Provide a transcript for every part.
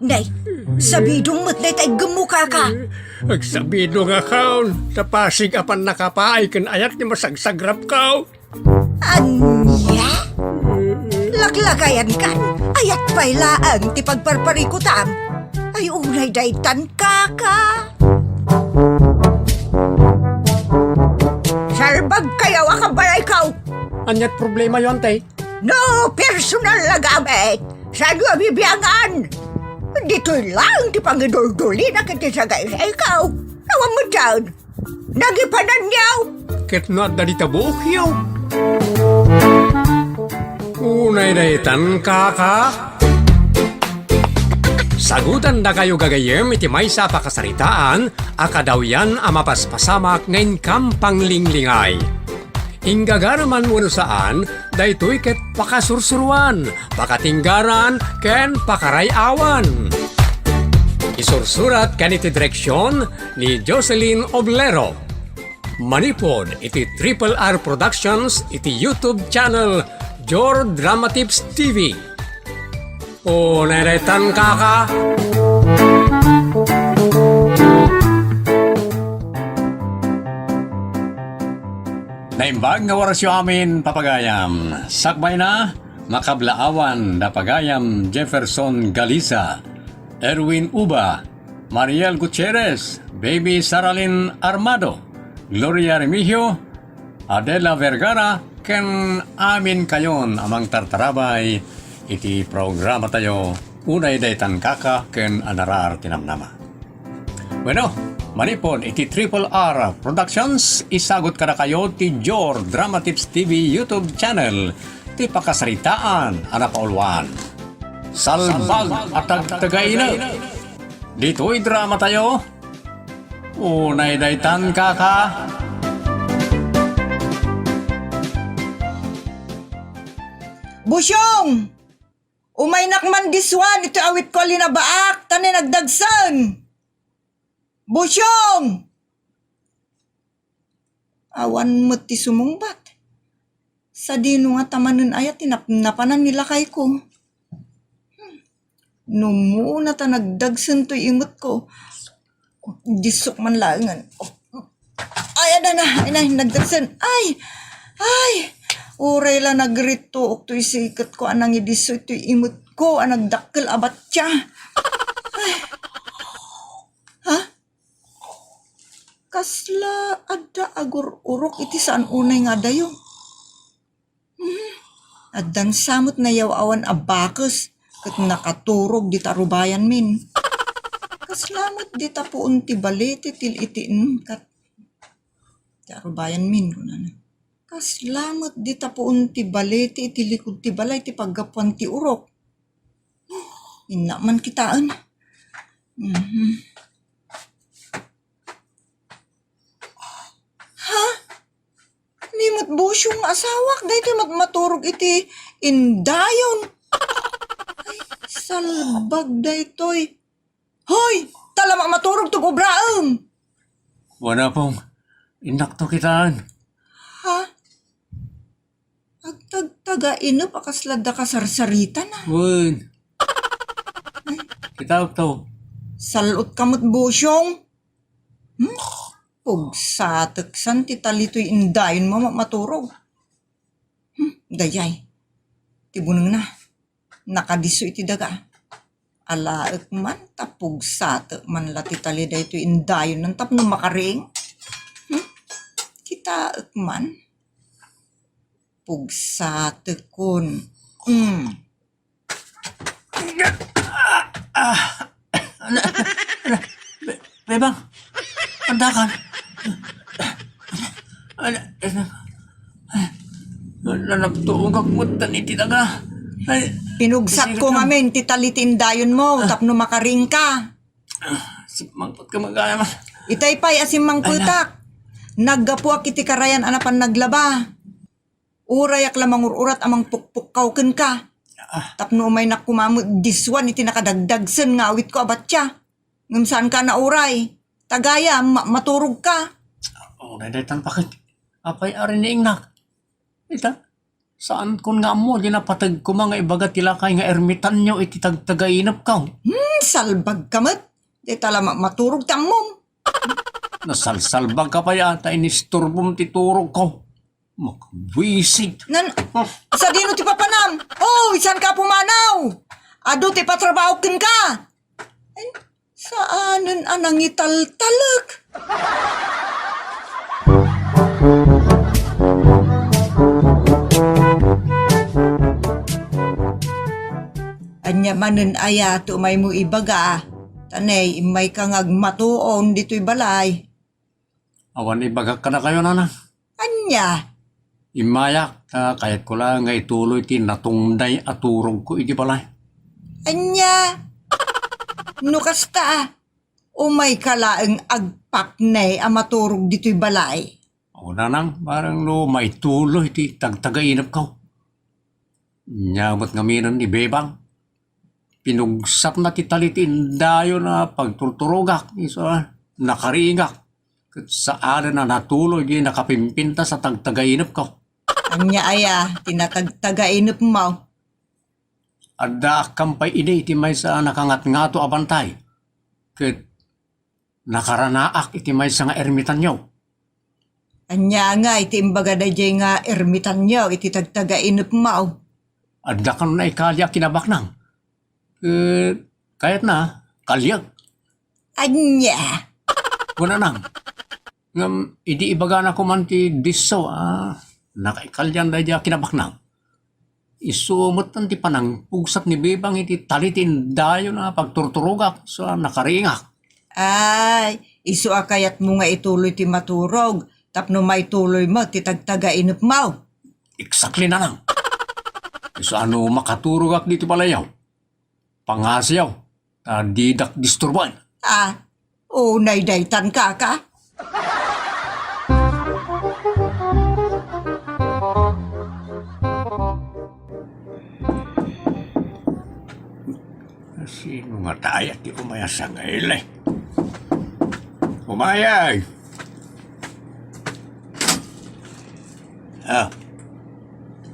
Nay, sabidong mo't nay tay gemuka ka. Agsabido nga kaon, sa pasig apan nakapaay kan ayat ni masagsagrap kao. Anya? Laklagayan kan, ayat pailaan ti pagparparikutam. Ay unay daytan kaka. Salbag kayaw akabalay kaw. Anyat problema yon tay. No personal na gamit. Saan nga bibiyangan? Dito'y lang ti pangidul-duli na kiti sa gaya ikaw. Nawang mo dyan. Nagipanan niyaw. Ket not da ditabuok yaw. Unay daytan kaka. Sagutan da kayo gagayem iti maysa pakasaritaan, akadaw yan amapaspasamak ngayon kampang linglingay. Inggagaraman mo saan, daytoy ket pakasursuruan, pakatinggaran, ken pakarayawan. Isursurat ken iti direksyon ni Jocelyn Oblero. Manipod iti Triple R Productions iti YouTube channel Jor Drama Tips TV. O neretan kaka. Naimbag nga warasyo amin papagayam. Sakbay na, makablaawan da pagayam Jefferson Galiza, Erwin Uba, Mariel Gutierrez, Baby Saralyn Armado, Gloria Remigio, Adela Vergara, ken amin kayon amang tartarabay iti programa tayo unay daytan kaka ken anarar tinamnama. Bueno, manipon iti Triple R Productions, isagot kada kayo ti Jor Drama Tips TV YouTube channel, ti pakasaritaan anak paulwan. Salbag at tagtagaina. Dito'y drama tayo. Unay daytan kaka. Busyong! Umay nakman diswan, ito awit ko linabaak, tani nagdagsan. Busyong! Awan mo ti sumungbat. Sa dino nga tamanin ayat, tinapnapanan nila kay ko. Numuna ta nagdagsan to imot ko. Disok man langan. Ay, ada na, nagdagsan. Ay! Uray la nagrito, okto'y sikat ko, anang idiso ito'y imot ko, anang dakkel abat siya. Ay. Ha? Kasla ada agur urok iti saan unay nga dayo. Addan samot na yaw awan abakas, kat nakaturog di tarubayan min. Kaslamot di tapuun ti balete til itiin, kat tarubayan min ko na. Kaslamot di tapuun ti balete iti likod ti balay ti paggapuan ti urok. Ina man kitaan. Ha? Nimot busyong asawak dahil maturog iti indayon. Ay, salbag daytoy. Hoy! Talamak maturog to gubraam! Wala pong inakto kitaan. Ha? Agtagtaga ino pakaslada ka sarsarita na. Wun. Kita to. Salot kamot busyong. Pugsatek san ti talitoy indayon mo maturog. Dayay. Tibuneng na. Nakadiso iti daga. Alaek man tapugsatek man lati tali daytoy indayon ng tapno makaring. Kita man. Pugsatek kun. Bebang, andakan. Nanaptuong kakmutan iti daga. Pinugsat ko ngamin, titalitin dayon mo, tapno makaring ka. Mangpot ka magaya man. Itay pa'y asim mangputak. Naggapuak iti karayan anapan naglaba. Urayak lamang ururat amang pukpukawken ka. Tapno umay nakumamot diswan iti nakadagdagsen nga awit ko abat siya. Ngam saan ka na uray? Tagaya, maturog ka. Nadaytan pakit. Apay arin ni ingnak. Ita, saan kun nga mo, dinapatag ko mga ibaga tila kay nga ermitan nyo iti tagtagainap ka. Salbag kamat. Di tala maturog tamom. Nasalsalbag ka pa yata, inisturbom ti turog ko. Makwisit. Sa dino ti papanam? Oh, isan ka pumanaw? Ado ti patrabaho kin ka? Ay, saanan anang italtalag? Anya manen aya to may mo ibaga. Tanay, may kang agmatuon dito'y balay. Awan ibagak ka na kayo, nana. Anya? Imayak, kahit ko lang nga ituloy ti natungday at turog ko, iti balay. Anya? Nukas ta, umay kalaang agpaknay amaturog dito'y balay. O nanang, parang no maituloy ti tagtagainap ko. Nyamot nga minan ni Bebang. Pinugsap na ti talitin dayo na pagturturugak. Isa nakaringak. Kat saan na natuloy di nakapimpinta sa tagtagainap ko. Anya aya, tinatagtagainap mo. Adda kampay ide iti may sa nakangat-ngato abantay. Kat nakaranaak iti may sa nga ermitan nyo. Anya nga, iti imbaga da jay nga ermitan nyo, iti tagtagainap mo. Adda ka na ikalya kinabaknang. Kahit na, kalyag. Anya? Wala nang. Ngam, idi ibaga na ko man ti diso, nakaikalyan da dya kinabaknang. Isumot ti panang pugsat ni Bebang iti talitin dayo na pagturturugak sa nakaringak. Ay, isu akayat mo nga ituloy ti maturog, tapno may tuloy mo, ti tagtagainap mo. Exactly na lang. Isu ano makaturugak dito palayaw. Pangasyaw, didak disturban. Unay daytan ka ka? Sino nga tayo di umaya sa ngayon eh. Umayay!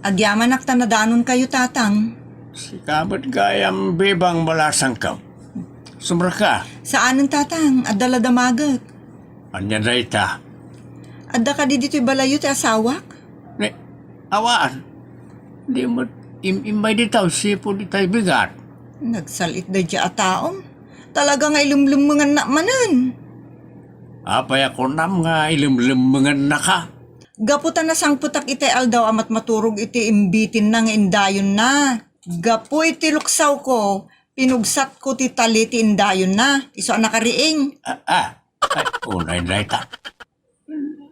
Agyaman ak tanadanon kayo tatang. Si kabat gayam Bebang balasang ka. Sumra ka. Saan ang tatang? Adala damagat. Anya na ita. Adda ka di dito'y balayo ti asawak? Ne, awaan. Di mo imay ditaw sipo di tayo bigat. Nagsalit da dya ataom. Talaga nga ilumlumangan na manan. Apay ako nam nga ilumlumangan na ka. Gaputan na sang putak iti aldaw amat maturog iti imbitin na nga indayon na. Gapu iti luksaw ko, pinugsat ko ti taliti indayon na. Iso nakariing. Ay, unay na ita.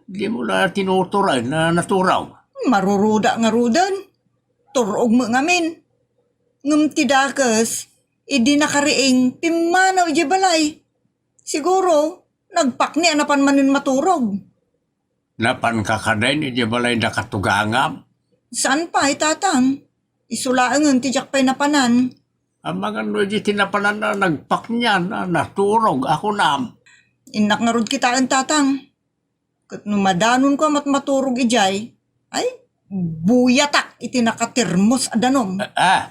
Di mo na tinuturay na naturaw. Maruruda nga rudan. Turog mo ngamin. Ngum ti dakas, idi nakariing pimanaw di balay. Siguro, nagpakni anapan manin maturog. Napan kakadain di balay na katugangam. Saan pa tatang? Isulaangan ti jak pa'y napanan. Ang mga no di tinapanan na nagpak niya na naturog ako nam. Inak nga rod kita ang tatang. Kat numadanon ko amat maturog ijay, ay buyatak iti nakatirmos adanom. Ay,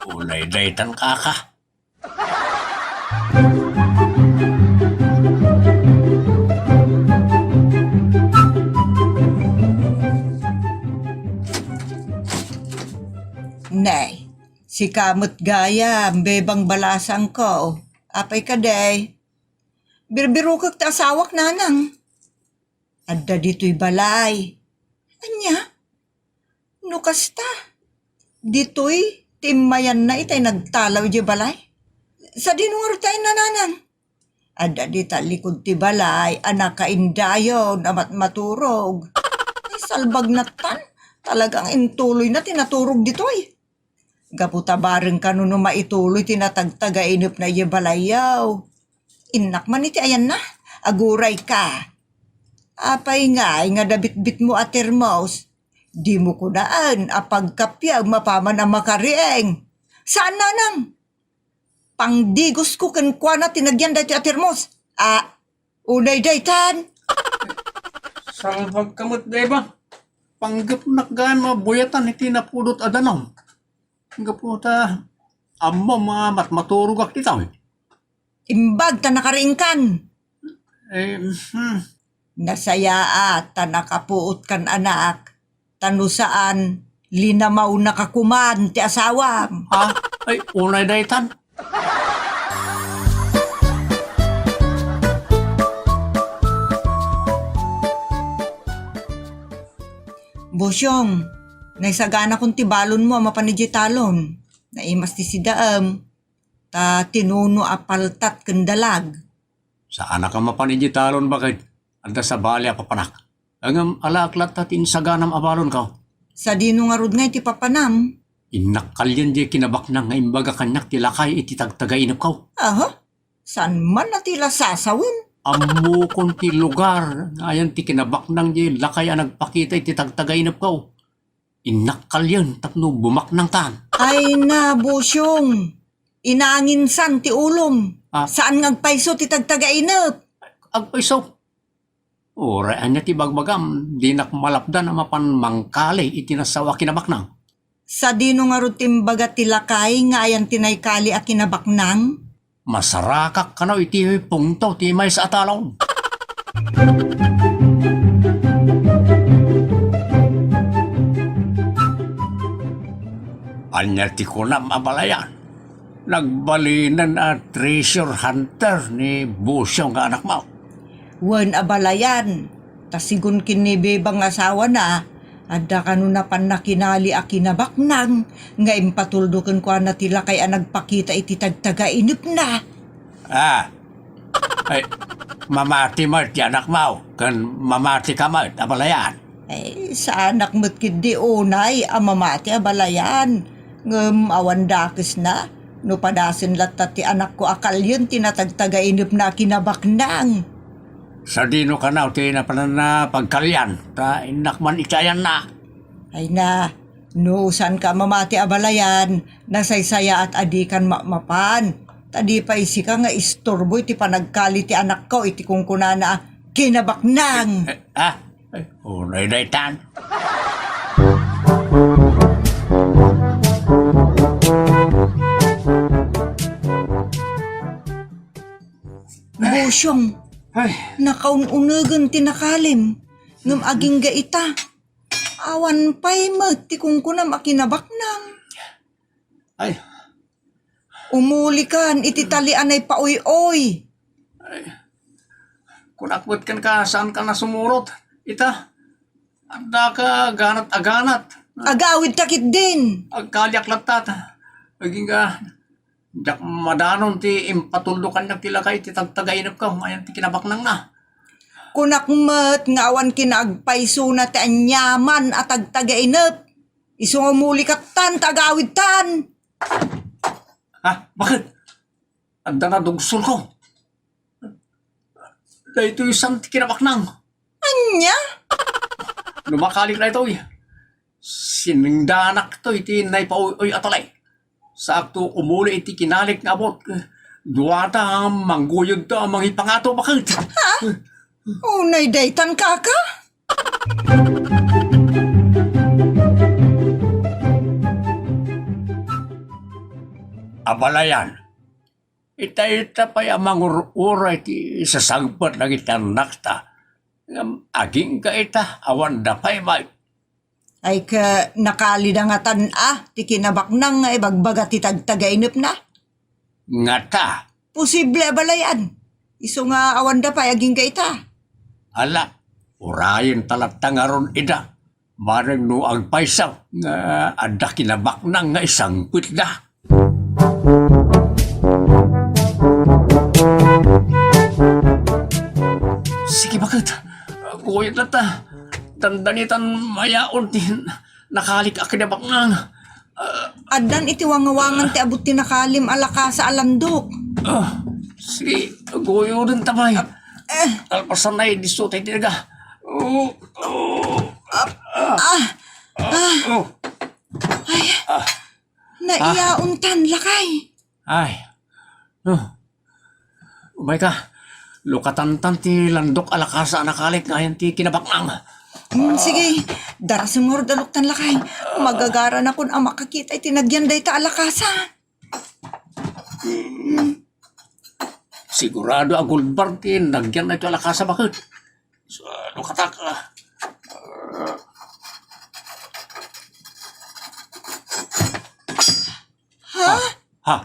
ulay daytan kaka. Nay, si kamot gaya, Bebang balasang ko. Apay ka day. Birbiro kag ta asawak nanang. Adda dito'y balay. Anya? Nukasta. Dito'y timayan na itay nagtalaw di balay. Sa dinungar tayo nananang. Adda di talikod ti balay, anak kaindayon, amat maturog. Ay salbag na tan. Talagang intuloy na tinaturog dito'y. Gaputa bareng kanuno maituloy tinatagtagainip na iya balayaw. Inak man iti ayan na, aguray ka. Apay nga dabit-bit mo at termos. Di mo kunaan apagkapyag mapaman ang makarieng. Saan nanang? Pangdigos ko kankwa na tinagyan dati at termos. Unay daytan. Salbag kamot, Beba. Panggap nakgaan mabuyatan iti napudot adanom. Hanggang po ta, amo mga matmaturog ak ditaw. Imbag ta nakaringkan. Eh, Nasaya at ta nakapuot kan anak. Tano saan linamaw na kakuman ti asawam. ha? Ay, unay daytan. Bosyong, naisagana kong tibalon mo mapanigitalon. Naimas ti sidaam. Ta tinuno apaltat kendalag. Sa anak ang mapanigitalon bakit? Anda sa bali papanak. Ang alaklat tatin saganam abalon ka. Sa dino nga rod nga iti papanam. Inakalyan di kinabak na nga imbaga kanyak tilakay iti tagtagainap ka. Aha, saan man na tila sasawin? Amo kon ti lugar. Ayan ti kinabak nang di lakay ang nagpakita iti tagtagainap ka. Inakalyan tapno bumaknang tan. Ay na, Bosyong. Inaanginsan ti ulom. Ah. Saan ngagpaiso ti tagtagainap? Agpaiso. Ora, anya ti bagbagam. Di nakmalapdan ang mapan mangkali iti nasawa kinabaknang. Sa dino nga rod timbaga tilakay nga ayan tinaykali a kinabaknang? Masarakak ka na iti pungto ti may sa atalaw. Anya ti kunam abalayan. Nagbalinan at treasure hunter ni Busyong nga anak mo. Wan abalayan. Tasigun kinibibang asawa na. Adda kanuna pan nakinali a kinabaknang. Nga impatuldukan ko na tilakay a nagpakita iti tagtagainip na. Ah, ay, mamati mo ti anak mo. Kan mamati ka mo, abalayan. Eh, sa anak mo't kidi unay, amamati abalayan. Ngem awan dakis na. No padasin latat ti anak ko akal yun tinatagtagainip na kinabaknang. Sa dino ka na, ti na panan na pagkalyan. Ta inakman itayan na. Ay na, no saan ka mamati abalayan, nasaysaya at adikan mapan. Tadi pa isi ka nga istorbo iti panagkali ti anak ko iti kung kunana kinabaknang. Unay daytan. Bosyong, Ay, nakaunugan tinakalim, ngam aging gaita. Awan pa'y ti kung kunam akinabaknang. ay, Umulikan iti talian ay paoy-oy. kunakbot kan ka, saan ka na sumurot? Ita, anda ka ganat-aganat. Agawid takit din. Agkalyak latat. Aging ka, jak madanon ti impatuldukan na tila kay ti tagtagainap ka. Mayan ti kinabaknang na. Kunakmet nga awan kinagpaiso na ti anyaman at agtagainep. Iso nga mulikat tan, tagawid tan. Ha? Bakit? Anda na dugsul ko. Dahito isang ti kinabaknang. Anya? Lumakalik na ito eh. Siningdanak to iti naipaoy atalay. Sa akto umuli iti kinalik nga abot. Duwata ang mangguyod to ang mga ipangato. Bakit? Unay daytan kaka? Abalayan. Ita-ita pa yung mangurura iti sasagpat na itanak ta. Aging ka ita, awan da pa'y may. Ay ka nakalidangatan ti kinabaknang nga ibagbaga ti tagtagainep na. Ngata, Posible balayan. Iso nga awan da pa aging gaita. ala, urayin talat tangaron ida. Marang no ang paisaw nga ada kinabak na nga isang putda. Sige, bakit? Kuyat na ta. Tandanitan mayaon din. Nakalik a kinabak na. Adan iti wangawangan ti abot ti nakalim alaka sa alandok. Sige, guyo rin tabay. Alpasan na diso tayo tinaga. Naiyauntan lakay. Ay. Umay ka. Lukatantan ti landok alakasa nakalik ngayon ti kinabaknang. Sige, darasin mo daluktan lakay. Magagara na kun ang makakita ay tinagyan day ta alakasa. Sigurado ang gulbartin, nagyan na ito alakasa bakit? So, ano katak? Ha? Ha?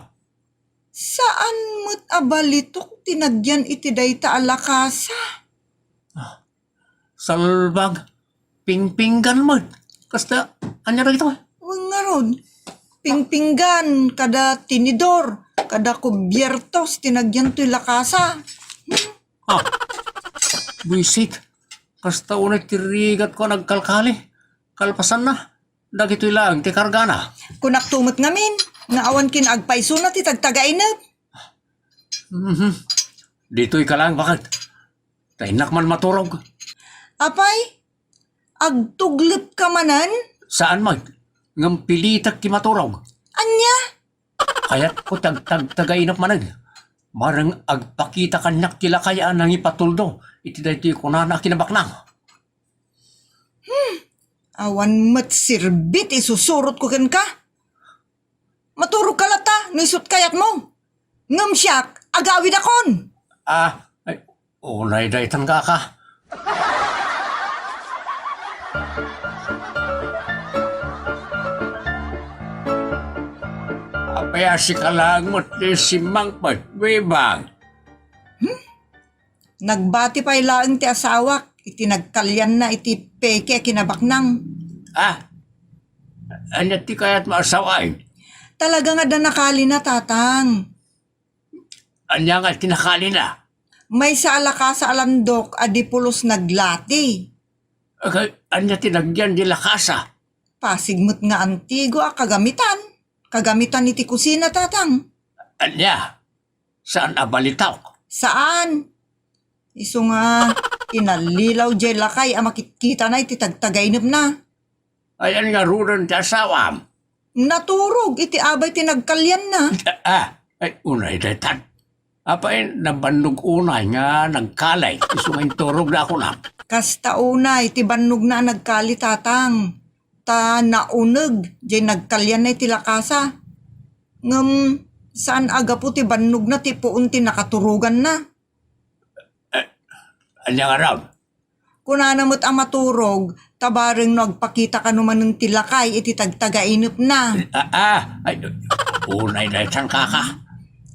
Saan mo't abalitok tinagyan iti dayta alakasa? Salbag, pingpinggan mo. Kasta, anya na ito? Nga ron, pingpinggan, kada tinidor, kada kubyertos, tinagyan to'y lakasa. Ha? Buisit. Kasta unay tirigat ko nagkalkali. Kalpasan na. Dagito'y lang, ti karga na. Kunak tumot ngamin, nga awan kinagpaiso na ti tagtagainag. Dito'y ka lang, bakit? Tainak man maturog. Apay, agtuglip ka manan? Saan mag? Ngam pilitak ki maturog. Anya? Kaya't ko tagainap manag. Marang agpakita kanyak kila kayaan nang ipatuldo. Iti daytoy ko na kinabaknang. Awan mat sirbit, isusurot ko ken ka. Maturog ka lata, nisot kayat mo. Ngam siyak, agawid akon. Ay, unay daytan ka ka. Apaya si kalangmot ni si Mangpot, Bebang. Nagbati pa ilaang ti asawak, iti nagkalyan na iti peke kinabaknang. Anya ti kaya't maasaway. Talaga nga da nakali na tatang. Anya nga tinakali na. May sa alaka sa alandok, adipulos naglati. Anya tinagyan di lakasa. Pasigmut nga antigo a kagamitan. Kagamitan iti kusina tatang. Anya, saan abalitaw? Saan? Iso nga, inalilaw jay lakay a makikita na iti tagtagainip na. Ayan nga ruran ti asawam. Naturog, iti abay tinagkalyan na. Ay, unay daytan. Apain, nabannog unay nga nagkalay. Isungay turog na ako na. Kasta una, iti bannog na nagkali tatang. Ta nauneg, jay nagkalyan na iti lakasa. Ngam, saan aga po ti bannog na ti puun ti nakaturugan na. Anya nga raw? Kunanamot ang maturog, tabareng nagpakita ka naman ng tilakay, iti tagtagainip na. Ay, unay daytan kaka.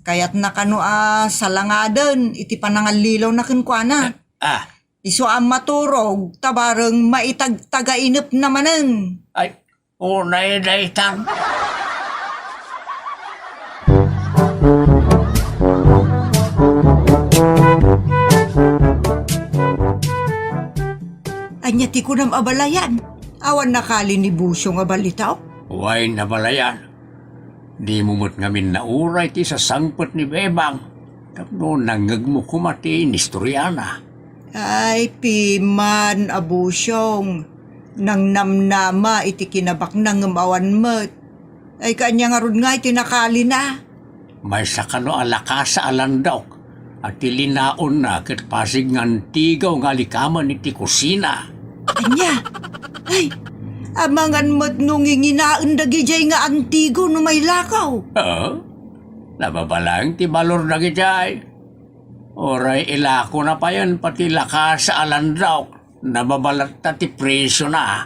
Kaya't nakano salangadan, iti panangalilaw na kinkwana. Iso ang maturog, tabareng maitagtagainip namanen. Ay, unay daytan. Anya ti ko nam abalayan. Awan nakali ni Busyo nga balitaw. Huway nabalayan. Di mo mo't ngamin na uray ti sa sangpot ni Bebang. Tapno nangag mo kumati ni Storyana. Ay, piman, abusyong. Nang namnama iti kinabak ng ngamawan mo't. Ay, kanya nga ron nga iti nakali na. May sakano alaka sa alandok. At tilinaon na kat pasig ngan tigaw nga likaman iti kusina. Anya, ay, amangan mo't nung inginaan dagi jay nga antigo no may lakaw. Nababalang ti balor na gijay. Oray ilako na pa yan pati laka sa alandok. Nababalat na ti presyo na.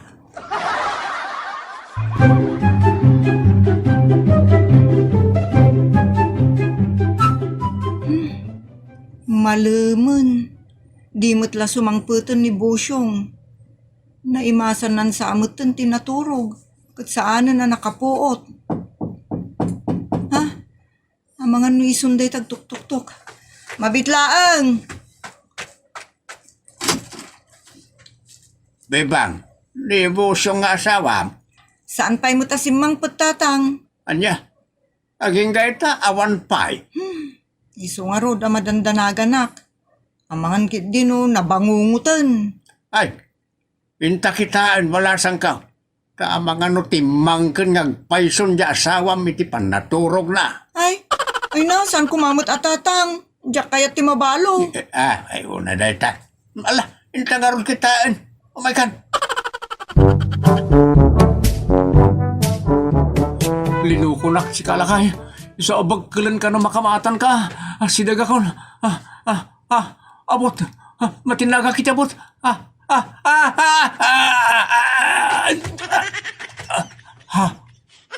Malaman, di mo't la sumangputan ni Busyong. Naimasan nan sa amutan tinaturog, kat saanan na nakapuot. Ha? Amangan no isunday tagtuk-tuk-tuk. Mabitlaang! Bebang, di Busyong nga asawa. Saan pa'y mo tasimang patatang? Anya, aging gaita awan pay. Iso nga rod, madandanaгаnak. Amangan kit dino, nabangungutan. Ay, pinta kitaan wala sang ka. Kaamangan no timangkin ngagpayson di asawam iti panaturog na. Ay na, saan kumamot atatang? Diyak kaya timabalo. Ay, una dayta. Ala, inta nga ron kitaan. Oh my God. Linuko na si Kalakay. Isa abagkalan ka na makamatan ka. Sidaga ko. Abot. Matinaga kita, abot.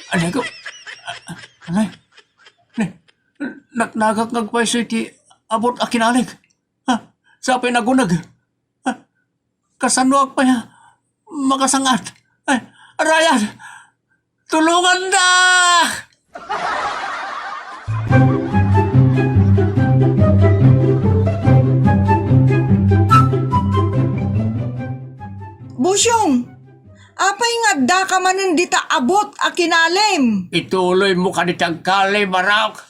Anay ko. Anay. Nagnagak nagpaiso iti abot akinalig. Sa pinagunag. Kasanuag pa niya. Makasangat. Ryan! Tulungan na! Busyong, apay nga da ka manin dita abot a kinalim. Ituloy mo ka ditang kali, Barak.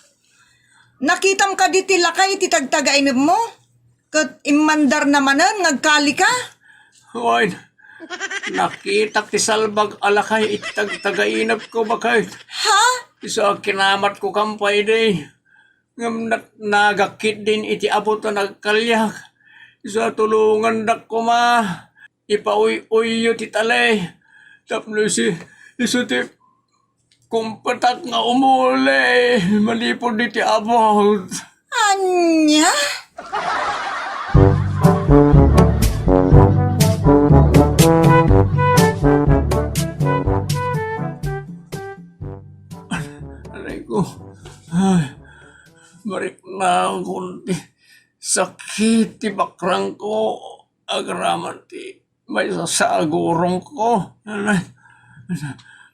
Nakitam ka di tilakay ti tagtagainip mo? Kat imandar namanan ngagkali ka? Hoy, nakita ti salbag alakay itag-tagainap ko bakay. Ha? Isa kinamat ko kampay day. Ngam nagakit din iti abot na nagkalyak. Isa tulungan dak ko ma. Ipauy-uyo ti talay. Tapno iso ti kumpatak nga umuli. Malipod di ti abot. Anya? Aray ko. Ay, barik na kunti. Sakit ti bakrang ko. Agraman ti may sasagurong ko.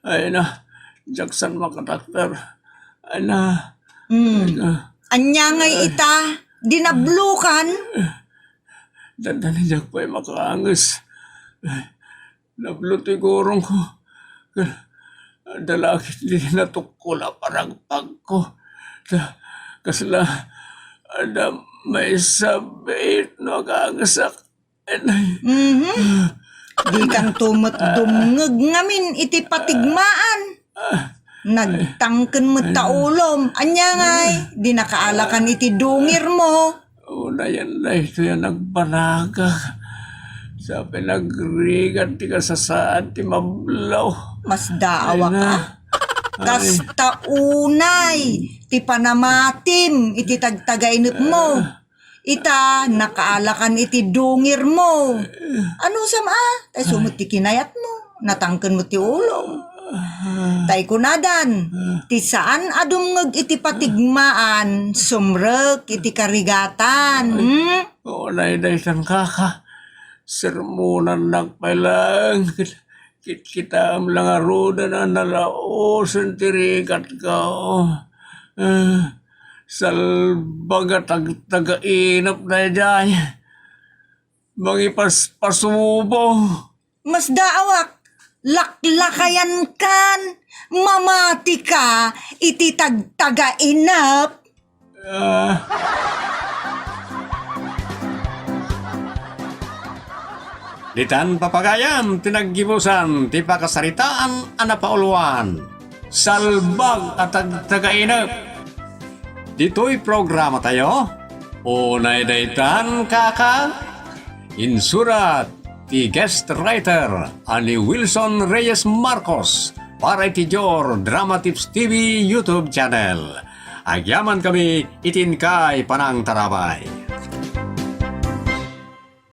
Ay na. Jackson makadakter. Ay na. Anya ngay ita? Dinablukan? Dandan niya pa'y makaangas. Nablutoy gurong ko. Dalakit di natukula parang pag ko. Kasla, ada may sabit no kaangasak. Di kang tumot dumngeg ngamin iti patigmaan. Nagtangken mo taulom. Anya ngay, di nakaalakan iti dungir mo. Una yan na ito yan nagbalaga. Sa pinagrigan ti kasasaan ti mablaw. Mas daawa ka. Kasta unay, ti panamatim, iti tagtagainip mo. Ita, nakaalakan iti dungir mo. Ano sama? Tay sumut ti kinayat mo. Natangken mo ti ulong. Tay kunadan, ti saan adumngeg iti patigmaan, sumrek iti karigatan. Unay na isang kaka. Sermonan nagpailang. Kita am lang aruda na nalaos ang tirikat ka. Salbaga tagainap na dyan. Pasubo. Mas daawak, laklakayan kan, mamati ka, iti tagtagainap. Ditan papagayam, tinaggibusan, ti pakasaritaan, anapauluan. Salbag at tagainap. Dito'y programa tayo. Unay daytan kaka. Insurat ti guest writer ani Wilson Reyes Marcos para iti Jor Drama Tips TV YouTube channel. Agyaman kami itin kay panang tarabay.